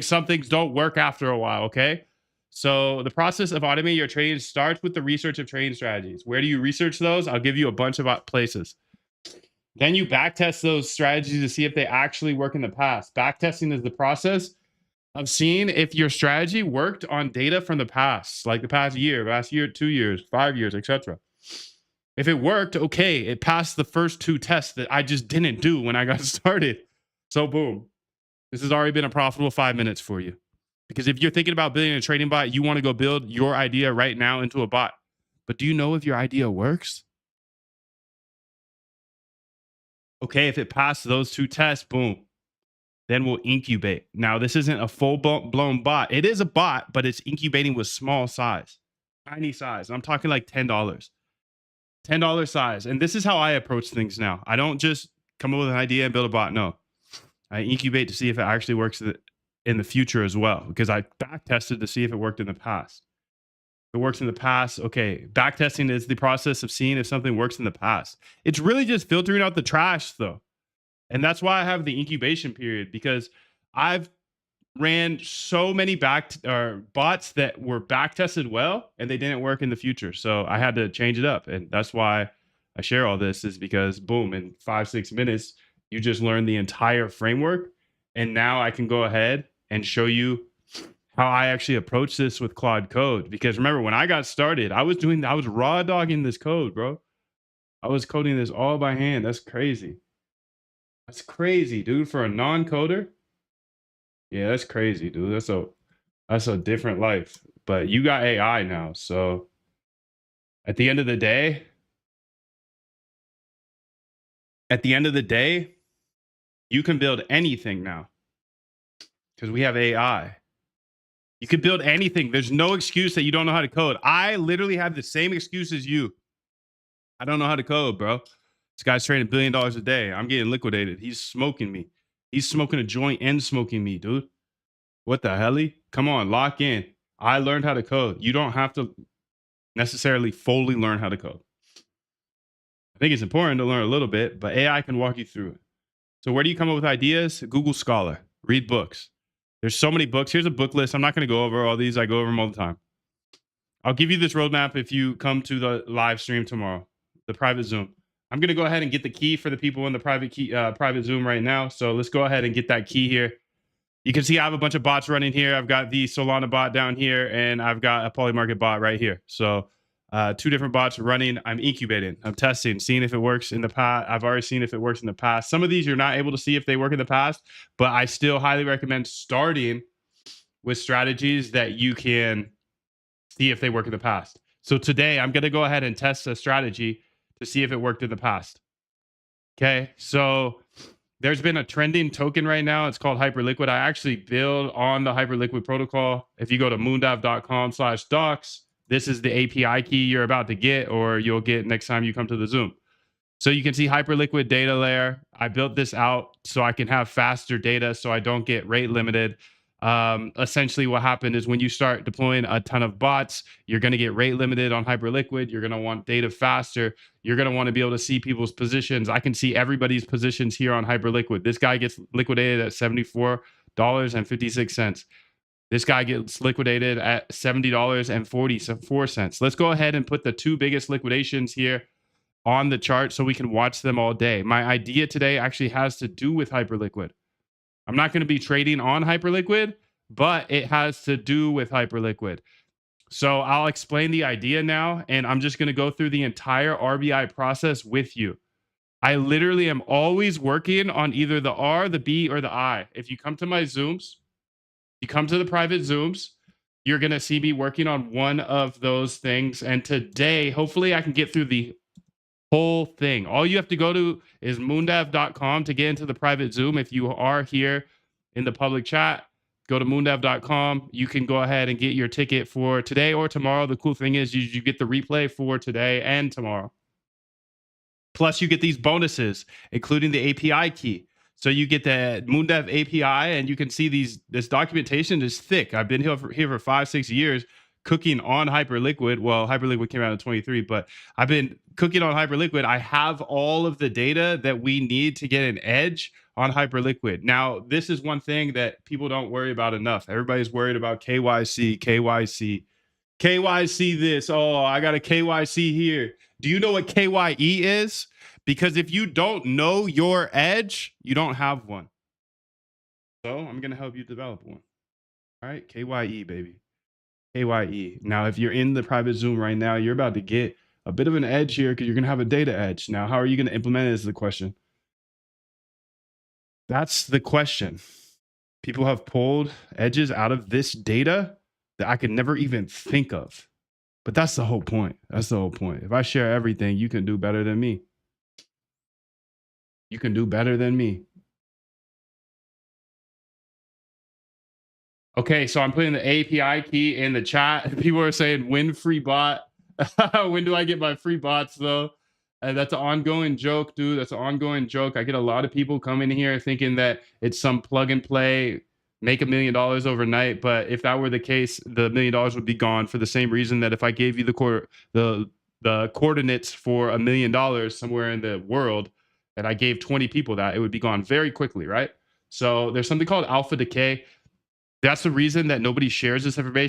some things don't work after a while, okay? So the process of automating your trading starts with the research of trading strategies. Where do you research those? I'll give you a bunch of places. Then you backtest those strategies to see if they actually work in the past. Backtesting is the process of seeing if your strategy worked on data from the past, like the past year, 2 years, 5 years, etc. If it worked, okay, it passed the first 2 tests that I just didn't do when I got started. So boom, this has already been a profitable 5 minutes for you. Because if you're thinking about building a trading bot, you want to go build your idea right now into a bot. But do you know if your idea works? Okay, if it passed those 2 tests, boom, then we'll incubate. Now, this isn't a full blown bot. It is a bot, but it's incubating with small size, tiny size. I'm talking like $10, $10 size. And this is how I approach things now. I don't just come up with an idea and build a bot. No, I incubate to see if it actually works in the future as well, because I back tested to see if it worked in the past. If it works in the past, okay. Backtesting is the process of seeing if something works in the past. It's really just filtering out the trash, though. And that's why I have the incubation period, because I've ran so many bots that were back tested well and they didn't work in the future. So I had to change it up. And that's why I share all this, is because boom, in 5-6 minutes, you just learn the entire framework. And now I can go ahead and show you how I actually approach this with Claude Code. Because remember, when I got started, I was raw dogging this code, bro. I was coding this all by hand. That's crazy. That's crazy, dude. For a non-coder. Yeah, that's crazy, dude. That's a different life. But you got AI now. So at the end of the day, you can build anything now. Because we have AI. You could build anything. There's no excuse that you don't know how to code. I literally have the same excuse as you. I don't know how to code, bro. This guy's trading $1 billion a day. I'm getting liquidated. He's smoking me. He's smoking a joint and smoking me, dude. What the hell? Come on, lock in. I learned how to code. You don't have to necessarily fully learn how to code. I think it's important to learn a little bit, but AI can walk you through it. So where do you come up with ideas? Google Scholar. Read books. There's so many books. Here's a book list. I'm not going to go over all these. I go over them all the time. I'll give you this roadmap if you come to the live stream tomorrow, the private Zoom. I'm going to go ahead and get the key for the people in the private Zoom right now. So let's go ahead and get that key here. You can see I have a bunch of bots running here. I've got the Solana bot down here, and I've got a Polymarket bot right here. So 2 different bots running. I'm incubating. I'm testing, seeing if it works in the past. I've already seen if it works in the past. Some of these you're not able to see if they work in the past, but I still highly recommend starting with strategies that you can see if they work in the past. So today I'm going to go ahead and test a strategy to see if it worked in the past. Okay, so there's been a trending token right now. It's called Hyperliquid. I actually build on the Hyperliquid protocol. If you go to moondav.com/docs, this is the API key you're about to get, or you'll get next time you come to the Zoom. So you can see Hyperliquid data layer. I built this out so I can have faster data so I don't get rate limited. Essentially what happened is when you start deploying a ton of bots, you're going to get rate limited on Hyperliquid. You're going to want data faster. You're going to want to be able to see people's positions. I can see everybody's positions here on Hyperliquid. This guy gets liquidated at $74.56. This guy gets liquidated at $70.44. Let's go ahead and put the 2 biggest liquidations here on the chart so we can watch them all day. My idea today actually has to do with Hyperliquid. I'm not going to be trading on Hyperliquid, but it has to do with Hyperliquid. So I'll explain the idea now, and I'm just going to go through the entire RBI process with you. I literally am always working on either the R, the B, or the I. If you come to my Zooms, you come to the private Zooms, you're going to see me working on one of those things. And today, hopefully I can get through the whole thing. All you have to go to is moondav.com to get into the private Zoom. If you are here in the public chat, go to moondav.com. You can go ahead and get your ticket for today or tomorrow. The cool thing is you get the replay for today and tomorrow. Plus, you get these bonuses, including the API key. So you get the Moondav API, and you can see this documentation is thick. I've been here for 5-6 years cooking on Hyperliquid. Well, Hyperliquid came out in 23, but I've been cooking on Hyperliquid. I have all of the data that we need to get an edge on Hyperliquid. Now, this is one thing that people don't worry about enough. Everybody's worried about KYC, KYC, KYC this. Oh, I got a KYC here. Do you know what KYE is? Because if you don't know your edge, you don't have one. So I'm going to help you develop one. All right, KYE, baby. KYE. Now, if you're in the private Zoom right now, you're about to get a bit of an edge here because you're going to have a data edge. Now, how are you going to implement it is the question. That's the question. People have pulled edges out of this data that I could never even think of. But that's the whole point. That's the whole point. If I share everything, you can do better than me. You can do better than me. Okay, so I'm putting the API key in the chat. People are saying, "When free bot? When do I get my free bots, though?" And that's an ongoing joke, dude. That's an ongoing joke. I get a lot of people coming here thinking that it's some plug and play, make $1 million overnight. But if that were the case, the $1 million would be gone for the same reason that if I gave you the coordinates for $1 million somewhere in the world, and I gave 20 people that, it would be gone very quickly, right? So there's something called alpha decay. That's the reason that nobody shares this information.